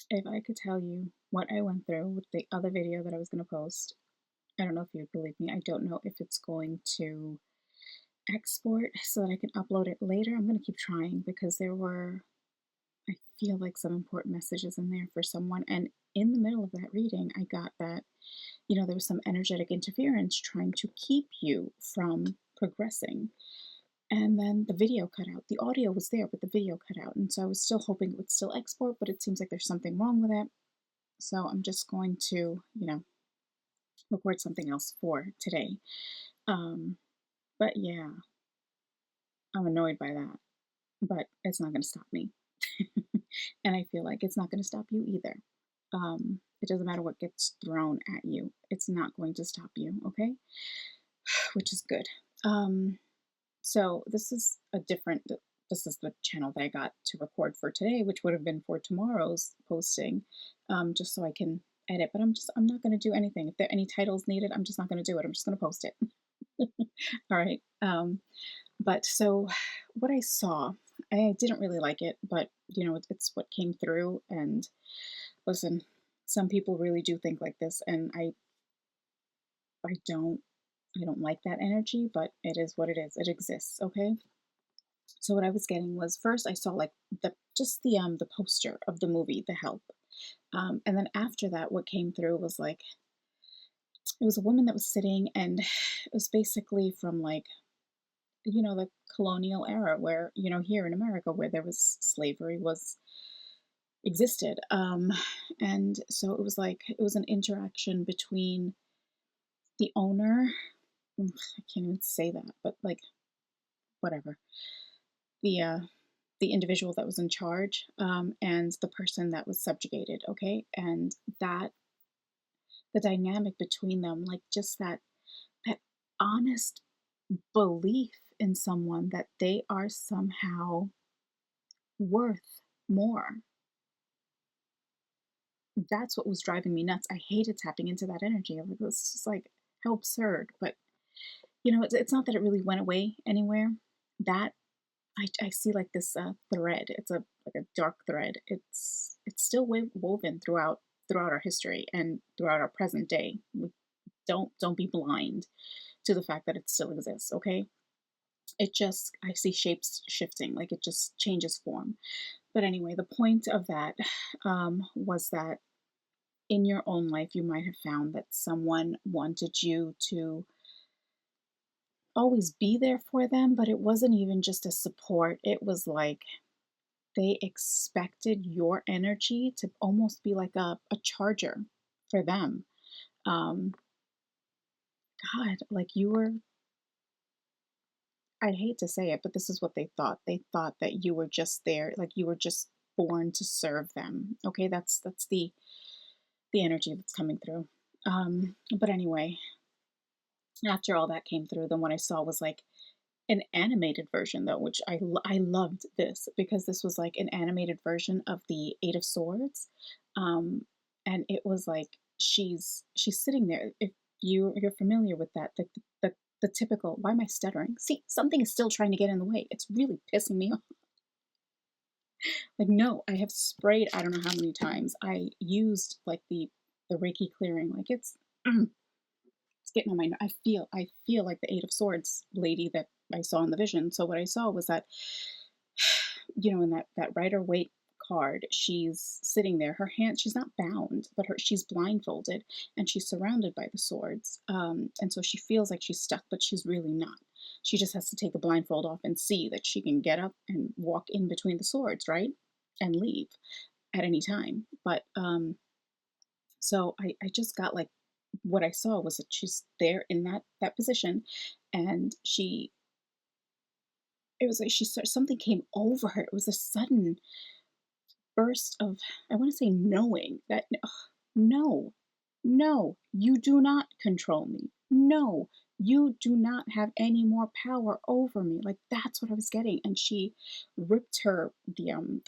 If I could tell you what I went through with the other video that I was going to post, I don't know if you'd believe me. I don't know if it's going to export so that I can upload it later. I'm going to keep trying because there were, I feel like, some important messages in there for someone. And in the middle of that reading, I got that, there was some energetic interference trying to keep you from progressing. And then the video cut out. The audio was there, but the video cut out. And so I was still hoping it would still export, but it seems like there's something wrong with it. So I'm just going to, record something else for today. But yeah, I'm annoyed by that, but it's not going to stop me. And I feel like it's not going to stop you either. It doesn't matter what gets thrown at you. It's not going to stop you, okay? Which is good. So this is this is the channel that I got to record for today, which would have been for tomorrow's posting, just so I can edit, but I'm not going to do anything. If there are any titles needed, I'm just not going to do it. I'm just going to post it. All right. But so what I saw, I didn't really like it, but it's what came through. And listen, some people really do think like this, and I don't like that energy, but it is what it is. It exists, okay? So what I was getting was, first I saw like the poster of the movie The Help. And then after that, what came through was like, it was a woman that was sitting, and it was basically from like, the colonial era where, here in America where there was slavery was existed. And so it was like, it was an interaction between the owner, I can't even say that, but like, whatever, the the individual that was in charge, and the person that was subjugated, okay? And that, the dynamic between them, like just that honest belief in someone that they are somehow worth more. That's what was driving me nuts. I hated tapping into that energy. It was just like, how absurd. But it's not that it really went away anywhere. That I see like this thread. It's like a dark thread. It's still woven throughout our history and throughout our present day. Don't be blind to the fact that it still exists. Okay, it just, I see shapes shifting, like it just changes form. But anyway, the point of that was that in your own life, you might have found that someone wanted you to always be there for them, but it wasn't even just a support. It was like they expected your energy to almost be like a charger for them. Um, God, like you were, I hate to say it, but this is what they thought. They thought that you were just there, like you were just born to serve them. Okay, that's the energy that's coming through. But anyway, after all that came through, then what I saw was like an animated version though, which I loved this because this was like an animated version of the Eight of Swords, and it was like she's sitting there. If you're familiar with that, the typical, why am I stuttering? See, something is still trying to get in the way. It's really pissing me off. Like, no, I have sprayed, I don't know how many times. I used like the Reiki clearing. Like it's getting on my, I feel like the Eight of Swords lady that I saw in the vision. So what I saw was that, in that Rider Waite card, she's sitting there, her hand, she's not bound, but she's blindfolded and she's surrounded by the swords. And so she feels like she's stuck, but she's really not. She just has to take the blindfold off and see that she can get up and walk in between the swords, right? And leave at any time. But so I just got like, what I saw was that she's there in that position, and it was like something came over her. It was a sudden burst of, I want to say, knowing that, ugh, no, no, you do not control me. No, you do not have any more power over me. Like that's what I was getting. And she ripped the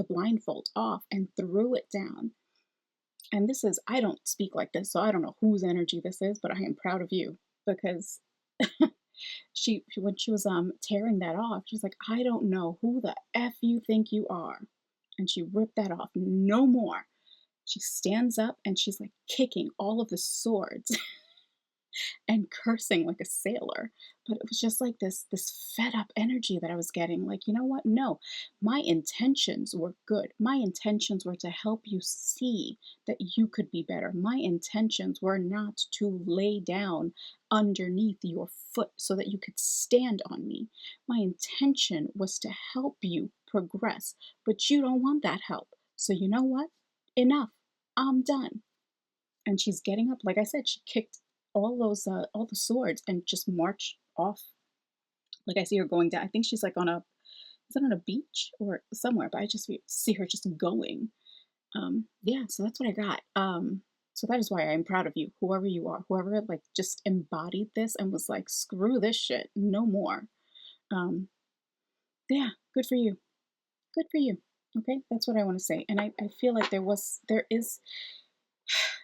blindfold off and threw it down. And this is, I don't speak like this, so I don't know whose energy this is, but I am proud of you because she when she was tearing that off, she's like, I don't know who the F you think you are. And she ripped that off. No more. She stands up and she's like kicking all of the swords and cursing like a sailor. But it was just like this fed up energy that I was getting. Like, you know what? No, my intentions were good. My intentions were to help you see that you could be better. My intentions were not to lay down underneath your foot so that you could stand on me. My intention was to help you progress, but you don't want that help. So you know what? Enough. I'm done. And she's getting up. Like I said, she kicked all the swords and just marched off. Like I see her going down. I think she's like on a, is it on a beach or somewhere? But I just see her just going. Yeah, so that's what I got. So that is why I'm proud of you, whoever you are, whoever like just embodied this and was like, screw this shit, no more. Yeah, good for you. Good for you. Okay, that's what I want to say. And I feel like there is,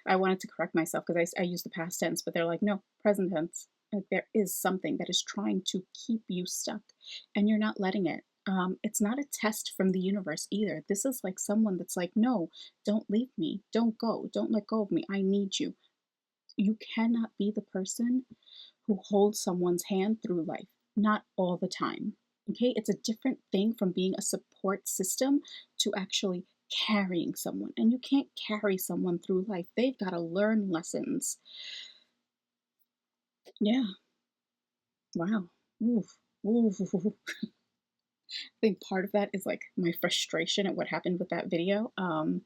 I wanted to correct myself because I use the past tense, but they're like, no, present tense. Like there is something that is trying to keep you stuck and you're not letting it. It's not a test from the universe either. This is like someone that's like, no, don't leave me. Don't go. Don't let go of me. I need you. You cannot be the person who holds someone's hand through life, not all the time. Okay, it's a different thing from being a support system to actually carrying someone. And you can't carry someone through life. They've got to learn lessons. Yeah. Wow. Oof. Oof. I think part of that is like my frustration at what happened with that video. And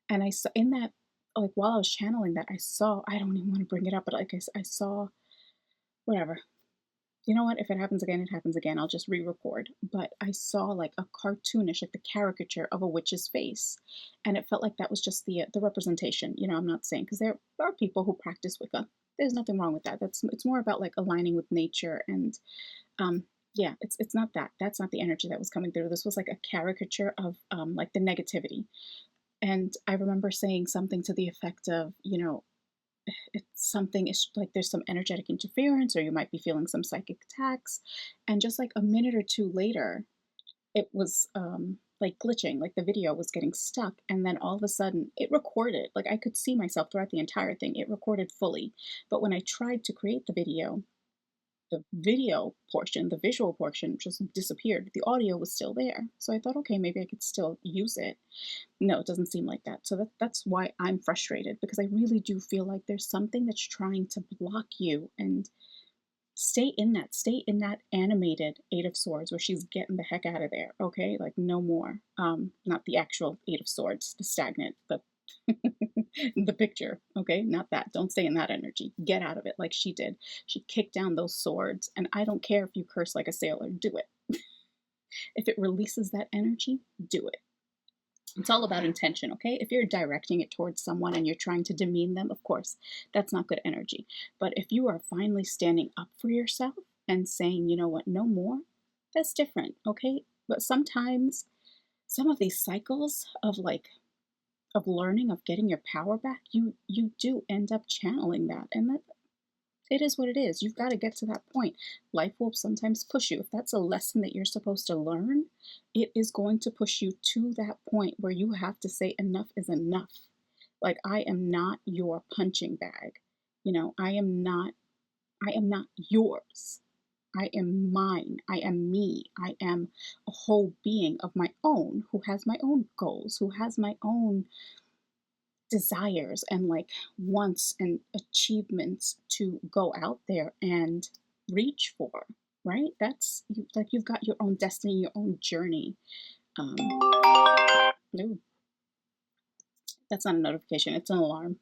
I saw in that, like while I was channeling that, I saw, I don't even want to bring it up, but like I saw, whatever. You know what? If it happens again, it happens again. I'll just re-record. But I saw like a cartoonish, like the caricature of a witch's face, and it felt like that was just the representation. You know, I'm not saying because there are people who practice Wicca. There's nothing wrong with that. It's more about like aligning with nature and yeah, it's not that. That's not the energy that was coming through. This was like a caricature of like the negativity. And I remember saying something to the effect of, you know, it's something is like there's some energetic interference or you might be feeling some psychic attacks, and just like a minute or two later it was like glitching, like the video was getting stuck, and then all of a sudden it recorded, like I could see myself throughout the entire thing, it recorded fully. But when I tried to create the video portion, the visual portion just disappeared. The audio was still there, so I thought, okay, maybe I could still use it. No, it doesn't seem like that. So that's why I'm frustrated, because I really do feel like there's something that's trying to block you, and stay in that animated Eight of Swords where she's getting the heck out of there. Okay, like no more. Not the actual Eight of Swords, the stagnant, the the picture. Okay, not that. Don't stay in that energy. Get out of it like she did. She kicked down those swords, and I don't care if you curse like a sailor. Do it. If it releases that energy, do it. It's all about intention, okay? If you're directing it towards someone and you're trying to demean them, of course, that's not good energy. But if you are finally standing up for yourself and saying, you know what, no more, that's different, okay? But sometimes some of these cycles of like of learning, of getting your power back, you do end up channeling that. And that it is what it is. You've got to get to that point. Life will sometimes push you. If that's a lesson that you're supposed to learn, it is going to push you to that point where you have to say enough is enough. Like I am not your punching bag. You know, I am not yours. I am mine. I am me. I am a whole being of my own who has my own goals, who has my own desires and like wants and achievements to go out there and reach for, right? That's like you've got your own destiny, your own journey. um no, that's not a notification, it's an alarm.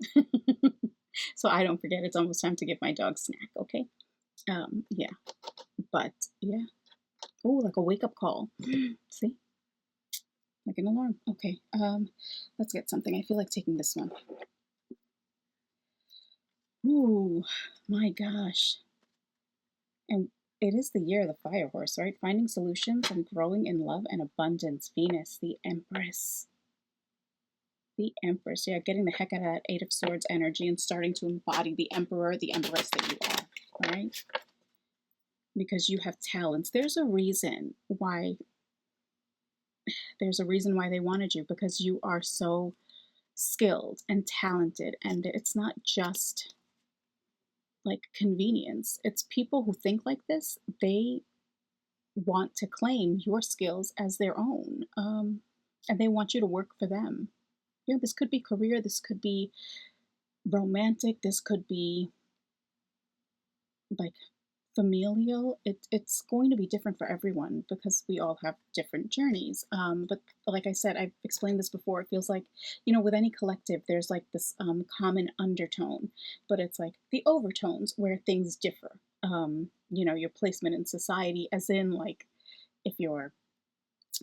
So I don't forget it's almost time to give my dog snack. Okay. Yeah, but yeah. Oh, like a wake-up call. See, like an alarm. Okay. Let's get something. I feel like taking this one. Ooh, my gosh. And it is the year of the fire horse, right? Finding solutions and growing in love and abundance. Venus, the Empress. The Empress. Yeah, getting the heck out of that Eight of Swords energy and starting to embody the Emperor, the Empress that you are, right? Because you have talents. There's a reason why they wanted you, because you are so skilled and talented, and it's not just like convenience. It's people who think like this. They want to claim your skills as their own, and they want you to work for them. You know, this could be career, this could be romantic, this could be like familial. It's going to be different for everyone because we all have different journeys. But like I said, I've explained this before. It feels like, you know, with any collective, there's like this common undertone, but it's like the overtones where things differ. You know, your placement in society, as in like if you're,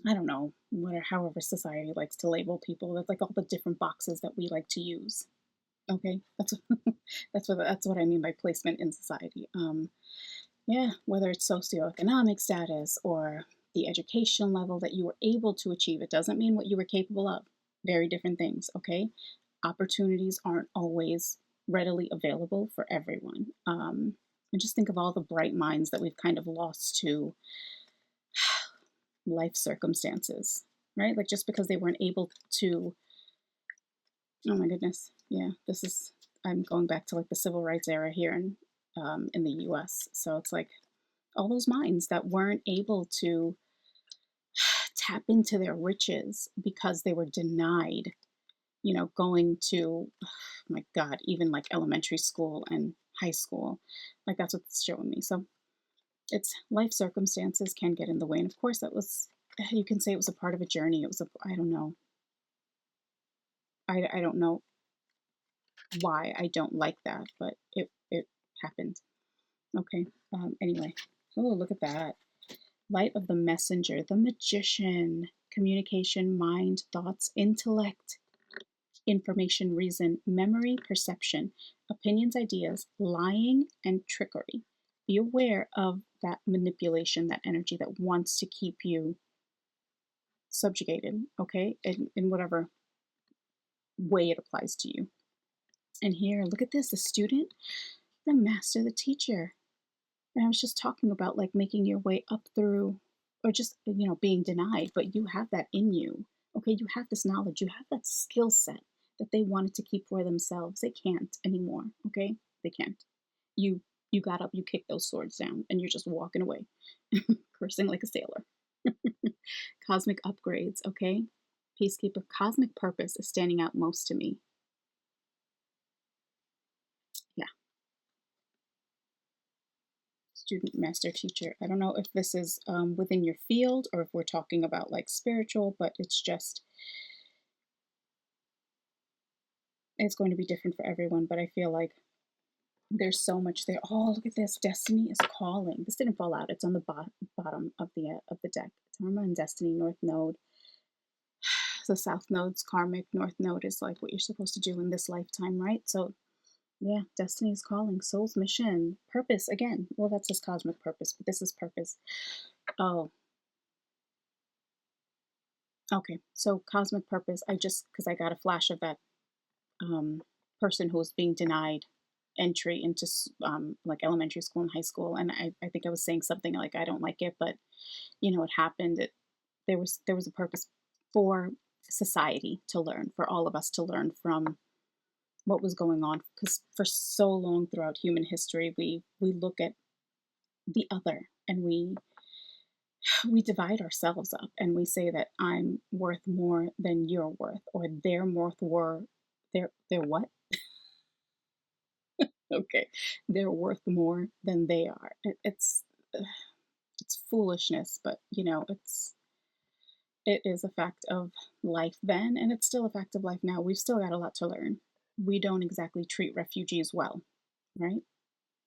I don't know, whatever, however society likes to label people. That's like all the different boxes that we like to use. Okay, that's that's what I mean by placement in society. Yeah, whether it's socioeconomic status or the education level that you were able to achieve, it doesn't mean what you were capable of. Very different things. Okay, opportunities aren't always readily available for everyone. And just think of all the bright minds that we've kind of lost to life circumstances, right? Like just because they weren't able to, oh my goodness, yeah, this is, I'm going back to like the civil rights era here in the US. So it's like all those minds that weren't able to tap into their riches because they were denied, you know, going to, oh my God, even like elementary school and high school. Like that's what it's showing me. So it's life circumstances can get in the way. And of course, that was, you can say it was a part of a journey. It was a, I don't know. I don't know why I don't like that, but it happened. Okay. Anyway, oh, look at that. Light of the messenger, the magician, communication, mind, thoughts, intellect, information, reason, memory, perception, opinions, ideas, lying, and trickery. Be aware of that manipulation, that energy that wants to keep you subjugated, okay, in whatever way it applies to you. And here, look at this, the student, the master, the teacher. And I was just talking about like making your way up through, or just, you know, being denied, but you have that in you. Okay, you have this knowledge, you have that skill set that they wanted to keep for themselves. They can't anymore. Okay, they can't. You you got up, you kicked those swords down, and you're just walking away, cursing like a sailor. Cosmic upgrades. Okay, peacekeeper. Cosmic purpose is standing out most to me. Yeah, student, master, teacher. I don't know if this is within your field or if we're talking about like spiritual, but it's just, it's going to be different for everyone. But I feel like there's so much there. Oh, look at this. Destiny is calling. This didn't fall out. It's on the bottom of the deck. Karma and destiny, north node. The south node's karmic. North node is like what you're supposed to do in this lifetime, right? So yeah, destiny is calling. Soul's mission. Purpose again. Well, that says cosmic purpose, but this is purpose. Oh, okay. So cosmic purpose. I just, because I got a flash of that person who was being denied entry into like elementary school and high school, and I think I was saying something like I don't like it, but you know what happened. There was a purpose for society to learn, for all of us to learn from what was going on, because for so long throughout human history we look at the other and we divide ourselves up and we say that I'm worth more than you're worth, or they're worth more, they're what? Okay, they're worth more than they are. It's foolishness, but you know, it is a fact of life then, and it's still a fact of life now. We've still got a lot to learn. We don't exactly treat refugees well, right?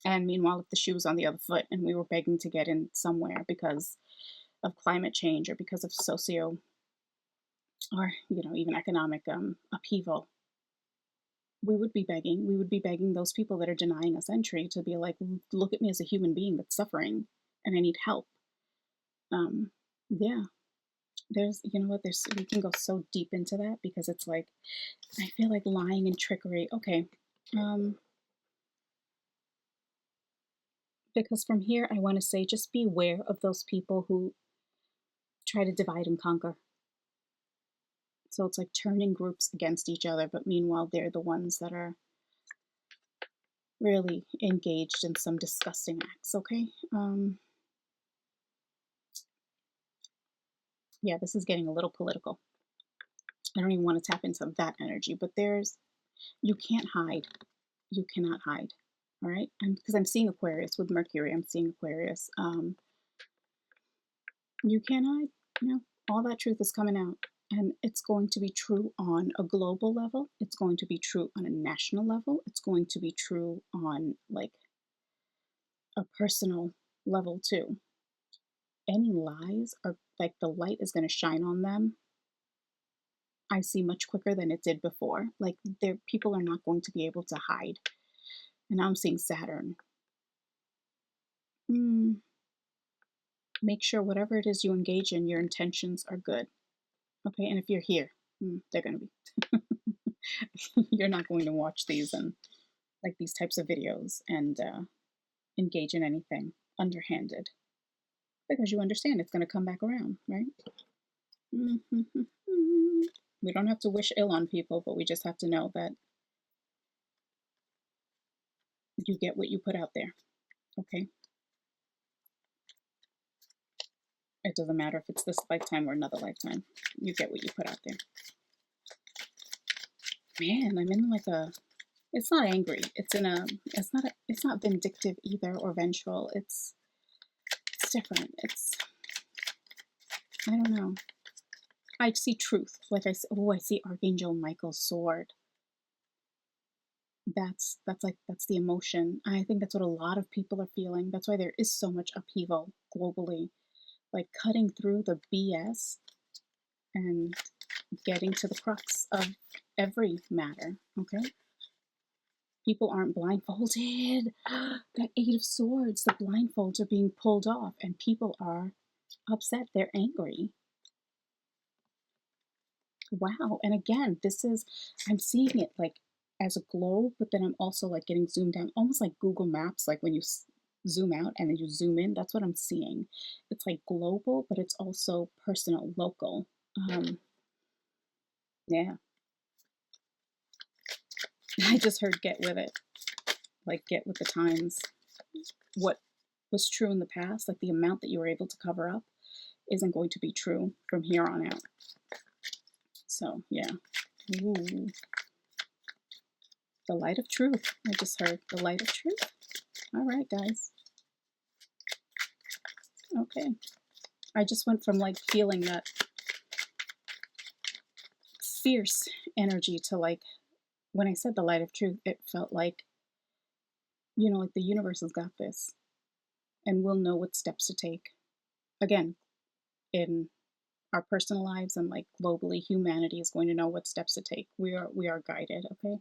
And meanwhile, if the shoe was on the other foot and we were begging to get in somewhere because of climate change or because of socio or you know even economic upheaval, we would be begging. We would be begging those people that are denying us entry to be like, look at me as a human being that's suffering and I need help. Um, yeah, there's, you know what, there's, we can go so deep into that because it's like, I feel like lying and trickery. Okay. Um, because from here, I want to say just be aware of those people who try to divide and conquer. So it's like turning groups against each other, but meanwhile, they're the ones that are really engaged in some disgusting acts, okay? Yeah, this is getting a little political. I don't even want to tap into that energy, but you can't hide. You cannot hide, all right? Because I'm seeing Aquarius with Mercury. I'm seeing Aquarius. You can't hide. All that truth is coming out. And it's going to be true on a global level. It's going to be true on a national level. It's going to be true on like a personal level too. Any lies are like the light is going to shine on them. I see much quicker than it did before. Like people are not going to be able to hide. And now I'm seeing Saturn. Make sure whatever it is you engage in, your intentions are good. Okay, and if you're here, they're going to be. You're not going to watch these and like these types of videos and engage in anything underhanded because you understand it's going to come back around, right? We don't have to wish ill on people, but we just have to know that you get what you put out there, okay? It doesn't matter if it's this lifetime or another lifetime. You get what you put out there. Man, I'm in like it's not angry. It's not vindictive either or vengeful. It's different. I don't know. I see truth. Like I see Archangel Michael's sword. That's the emotion. I think that's what a lot of people are feeling. That's why there is so much upheaval globally. Like cutting through the BS and getting to the crux of every matter, okay? People aren't blindfolded. That Eight of Swords, the blindfolds are being pulled off and people are upset. They're angry. Wow. And again, I'm seeing it like as a globe, but then I'm also like getting zoomed down, almost like Google Maps, like when you zoom out and then you zoom in. That's what I'm seeing. It's like global, but it's also personal, local. Yeah. I just heard get with it, like get with the times. What was true in the past, like the amount that you were able to cover up, isn't going to be true from here on out. So, yeah. Ooh. The light of truth. I just heard the light of truth. All right, guys. Okay. I just went from like feeling that fierce energy to like, when I said the light of truth, it felt like, like the universe has got this and we'll know what steps to take. Again, in our personal lives and like globally, humanity is going to know what steps to take. We are guided, okay?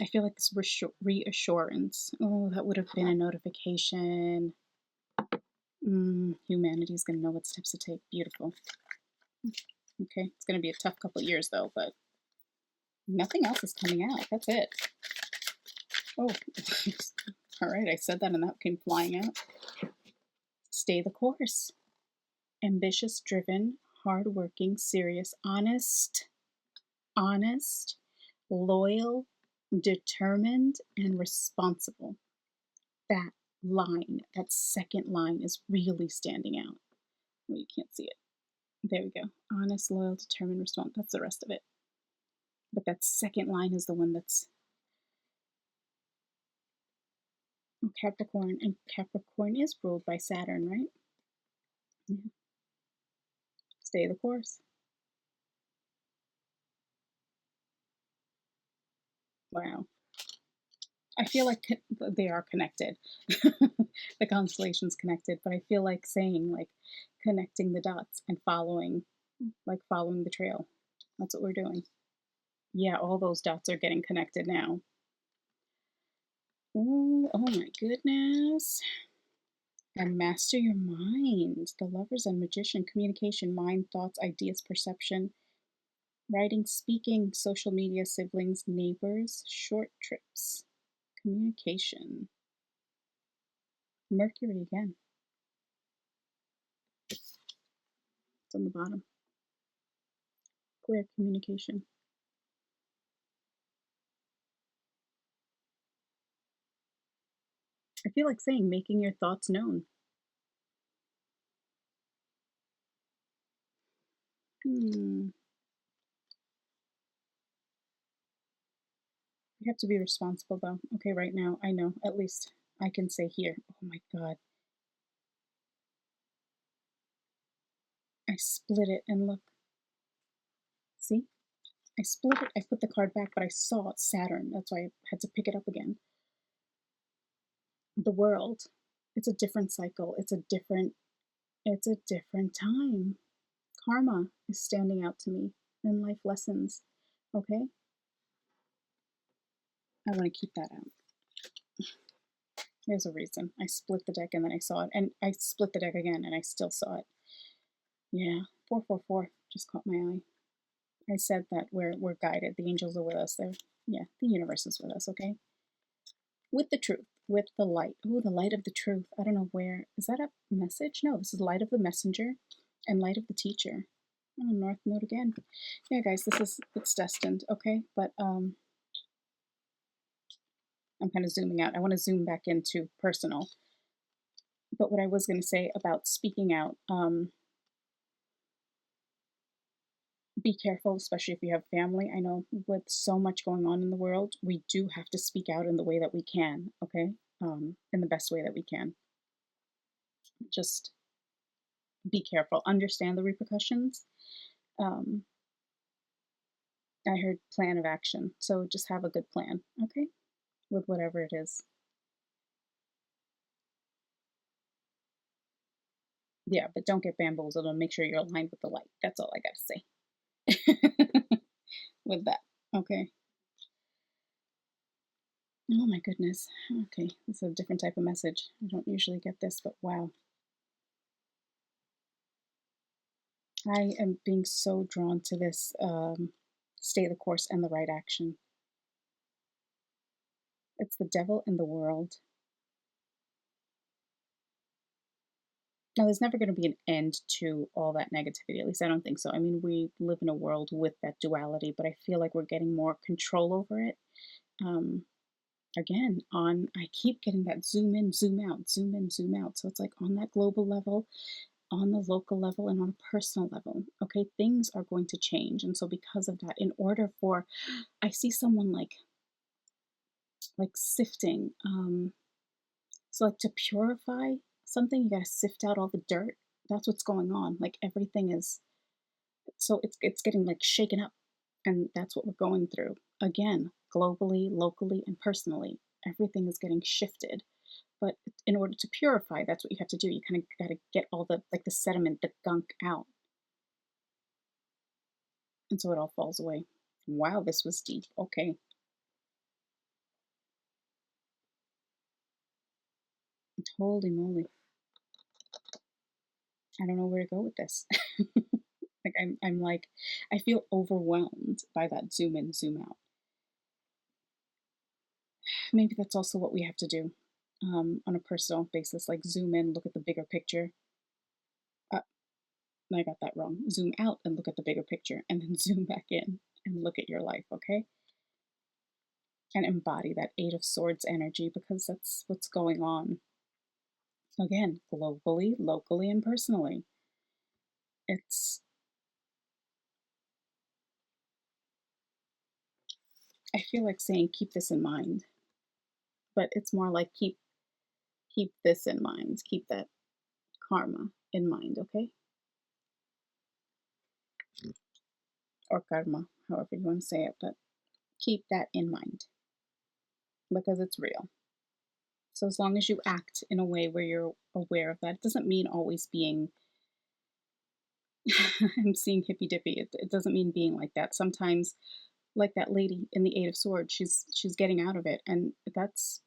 I feel like this reassurance. Oh, that would have been a notification. Humanity is going to know what steps to take. Beautiful. Okay, it's going to be a tough couple years though, but nothing else is coming out. That's it. Oh, all right. I said that and that came flying out. Stay the course. Ambitious, driven, hardworking, serious, honest, loyal, determined, and responsible. That line, that second line is really standing out. Well, you can't see it. There we go. Honest, loyal, determined, responsible. That's the rest of it. But that second line is the one that's Capricorn, and Capricorn is ruled by Saturn, right? Yeah. Stay the course. Wow. I feel like they are connected. The constellation's connected, but I feel like saying like connecting the dots and following the trail. That's what we're doing. Yeah, all those dots are getting connected now. Ooh, oh my goodness. And master your mind. The Lovers and Magician, communication, mind, thoughts, ideas, perception, writing, speaking, social media, siblings, neighbors, short trips, communication. Mercury again. It's on the bottom. clear communication. I feel like saying making your thoughts known. Hmm. You have to be responsible though. Okay, right now, I know. At least I can say here. Oh my God. I split it and look. See? I split it. I put the card back, but I saw Saturn. That's why I had to pick it up again. The world. It's a different cycle. It's a different time. Karma is standing out to me and life lessons. Okay? I want to keep that out. There's a reason. I split the deck and then I saw it. And I split the deck again and I still saw it. Yeah. 444 just caught my eye. I said that we're guided. The angels are with us. The universe is with us, okay? With the truth, with the light. Oh, the light of the truth. I don't know where. Is that a message? No, this is light of the messenger and light of the teacher. Oh, North Node again. Yeah, guys, it's destined, okay? But I'm kind of zooming out. I want to zoom back into personal. But what I was going to say about speaking out, be careful, especially if you have family. I know with so much going on in the world, we do have to speak out in the way that we can, okay? In the best way that we can. Just be careful, understand the repercussions. Um, I heard plan of action, so just have a good plan, okay? With whatever it is. Yeah, but don't get bamboozled and make sure you're aligned with the light. That's all I gotta say with that, okay? Oh my goodness. Okay, this is a different type of message. I don't usually get this, but wow. I am being so drawn to this stay the course and the right action. It's the devil in the world. Now, there's never going to be an end to all that negativity. At least I don't think so. I mean, we live in a world with that duality, but I feel like we're getting more control over it. Um, Again, I keep getting that zoom in, zoom out, zoom in, zoom out. So it's like on that global level, on the local level, and on a personal level. Okay, things are going to change. And so because of that, in order for, I see someone like sifting. So like to purify something, you gotta sift out all the dirt. That's what's going on. Like everything is so it's getting like shaken up, and that's what we're going through. Again, globally, locally, and personally, everything is getting shifted. But in order to purify, that's what you have to do. You kind of got to get all the sediment, the gunk out, and so it all falls away. Wow, this was deep. Okay, holy moly, I don't know where to go with this. Like I'm like, I feel overwhelmed by that zoom in, zoom out. Maybe that's also what we have to do on a personal basis, like zoom in, look at the bigger picture. Uh, I got that wrong. Zoom out and look at the bigger picture, and then zoom back in and look at your life, okay? And embody that Eight of Swords energy because that's what's going on. Again, globally, locally, and personally. It's, I feel like saying keep this in mind, but it's more like keep this in mind, keep that karma in mind, okay? Or karma, however you want to say it, but keep that in mind because it's real. So as long as you act in a way where you're aware of that, it doesn't mean always being, I'm seeing hippy dippy. It doesn't mean being like that. Sometimes, like that lady in the Eight of Swords, she's getting out of it, and that's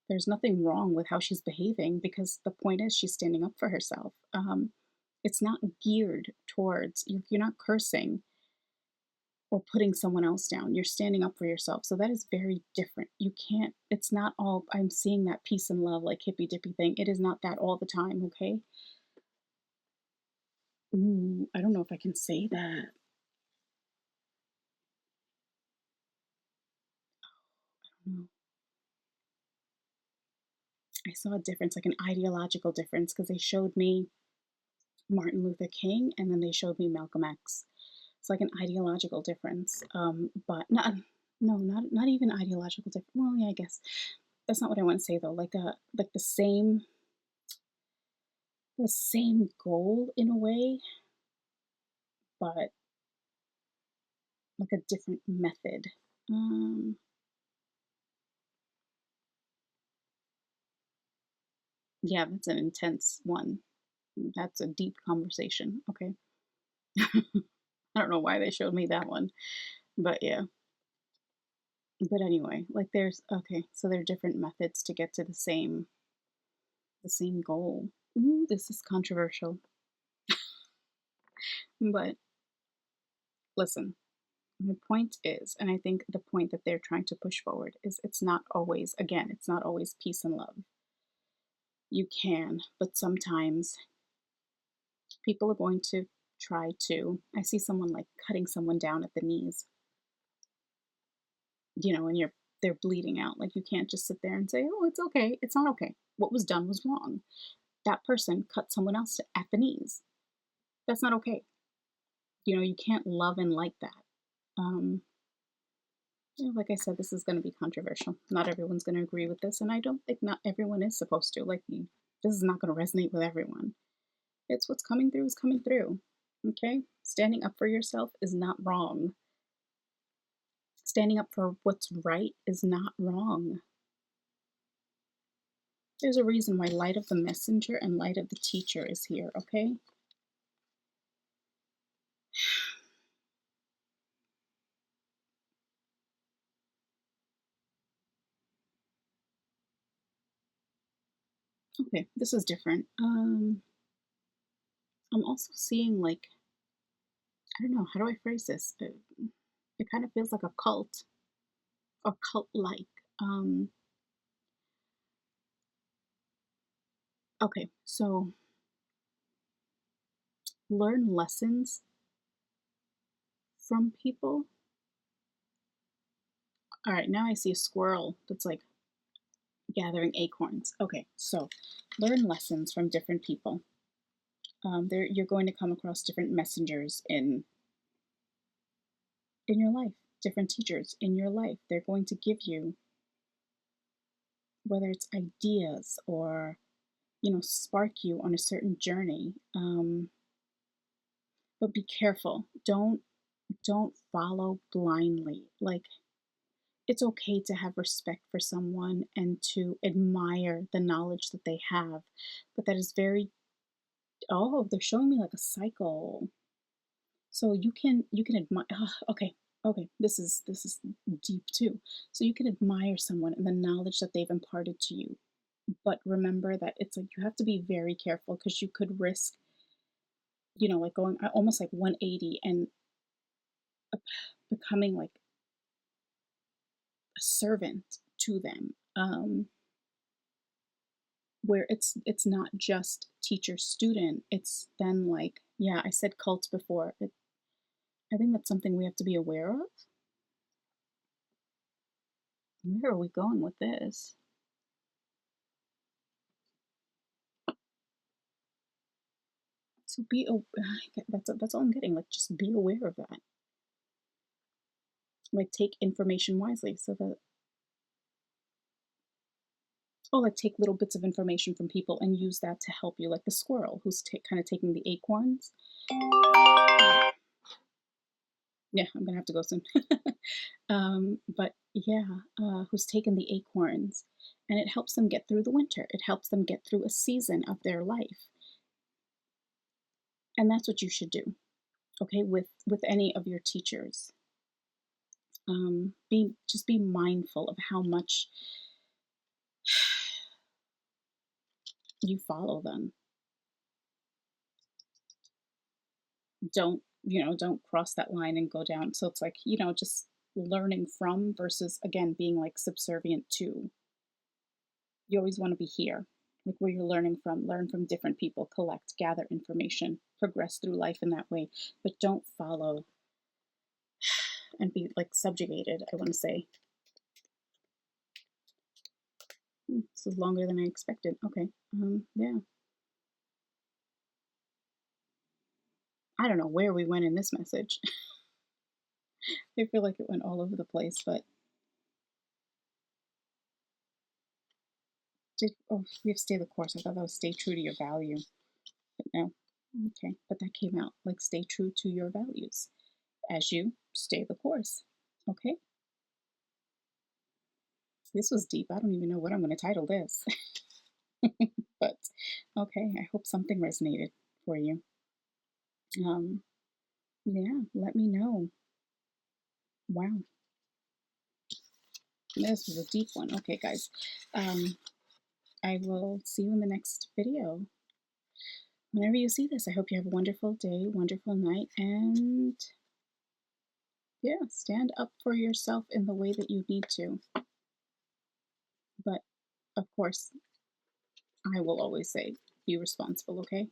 there's nothing wrong with how she's behaving because the point is she's standing up for herself. It's not geared towards you're not cursing or putting someone else down. You're standing up for yourself. So that is very different. You can't, it's not all, I'm seeing that peace and love, like hippy dippy thing. It is not that all the time, okay? Ooh, I don't know if I can say that. I saw a difference, like an ideological difference, because they showed me Martin Luther King and then they showed me Malcolm X. It's like an ideological difference, but not, no, not even ideological difference. Well, yeah, I guess that's not what I want to say though. Like the same goal in a way, but like a different method. Um, yeah, that's an intense one. That's a deep conversation. Okay. I don't know why they showed me that one, but yeah. But anyway, like there's okay, so there are different methods to get to the same goal. Ooh, this is controversial. But listen, my point is, and I think the point that they're trying to push forward is it's not always, again, it's not always peace and love. You can, but sometimes people are going to try to. I see someone like cutting someone down at the knees, and they're bleeding out. Like you can't just sit there and say, "Oh, it's okay." It's not okay. What was done was wrong. That person cut someone else at the knees. That's not okay. You can't love and like that. Um, like I said, this is going to be controversial. Not everyone's going to agree with this, and I don't think not everyone is supposed to. Like, this is not going to resonate with everyone. It's what's coming through is coming through. Okay? Standing up for yourself is not wrong. Standing up for what's right is not wrong. There's a reason why light of the messenger and light of the teacher is here, okay? Okay, this is different. I'm also seeing like, I don't know, how do I phrase this? It kind of feels like a cult or cult-like. Um, okay, so learn lessons from people. All right, now I see a squirrel that's like gathering acorns. Okay, so learn lessons from different people. You're going to come across different messengers in your life, different teachers in your life. They're going to give you, whether it's ideas or spark you on a certain journey. But be careful. Don't follow blindly. Like, it's okay to have respect for someone and to admire the knowledge that they have, but that is very, oh, they're showing me like a cycle. So you can admire, okay, okay, this is deep too. So you can admire someone and the knowledge that they've imparted to you, but remember that it's like you have to be very careful because you could risk, like going almost like 180 and uh, becoming like a servant to them. Where it's not just teacher student, it's then like, yeah, I said cults before. I think that's something we have to be aware of. Where are we going with this? So that's all I'm getting. Like, just be aware of that. Like, take information wisely. So that, like, take little bits of information from people and use that to help you. Like the squirrel who's kind of taking the acorns. Yeah, I'm gonna have to go soon. But yeah, who's taken the acorns, and it helps them get through the winter. It helps them get through a season of their life, and that's what you should do. Okay, with any of your teachers, be mindful of how much you follow them. Don't cross that line and go down. So it's like, just learning from versus again being like subservient to. You always want to be here, like where you're learning from. Learn from different people, collect, gather information, progress through life in that way. But don't follow and be like subjugated, I want to say. This is longer than I expected. Okay. Yeah. I don't know where we went in this message. I feel like it went all over the place, but oh, we have to stay the course. I thought that was stay true to your value. But no. Okay. But that came out like stay true to your values as you stay the course. Okay. This was deep. I don't even know what I'm going to title this. But okay, I hope something resonated for you. Um, yeah, let me know. Wow, this was a deep one. Okay, guys, I will see you in the next video. Whenever you see this, I hope you have a wonderful day, wonderful night, and yeah, stand up for yourself in the way that you need to. But of course, I will always say be responsible, okay?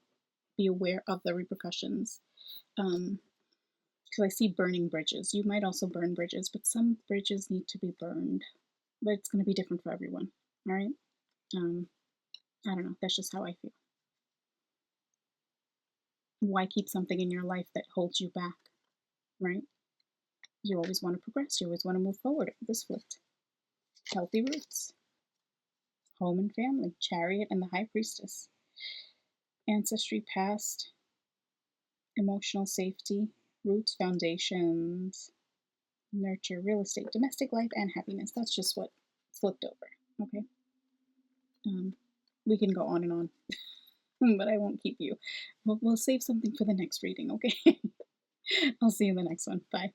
Be aware of the repercussions. Because I see burning bridges. You might also burn bridges, but some bridges need to be burned. But it's going to be different for everyone. All right? I don't know. That's just how I feel. Why keep something in your life that holds you back? Right? You always want to progress. You always want to move forward. This flipped. Healthy roots. Home and family. Chariot and the High Priestess. Ancestry, past. Emotional safety. Roots, foundations. Nurture, real estate, domestic life, and happiness. That's just what flipped over. Okay? We can go on and on, but I won't keep you. We'll save something for the next reading, okay? I'll see you in the next one. Bye.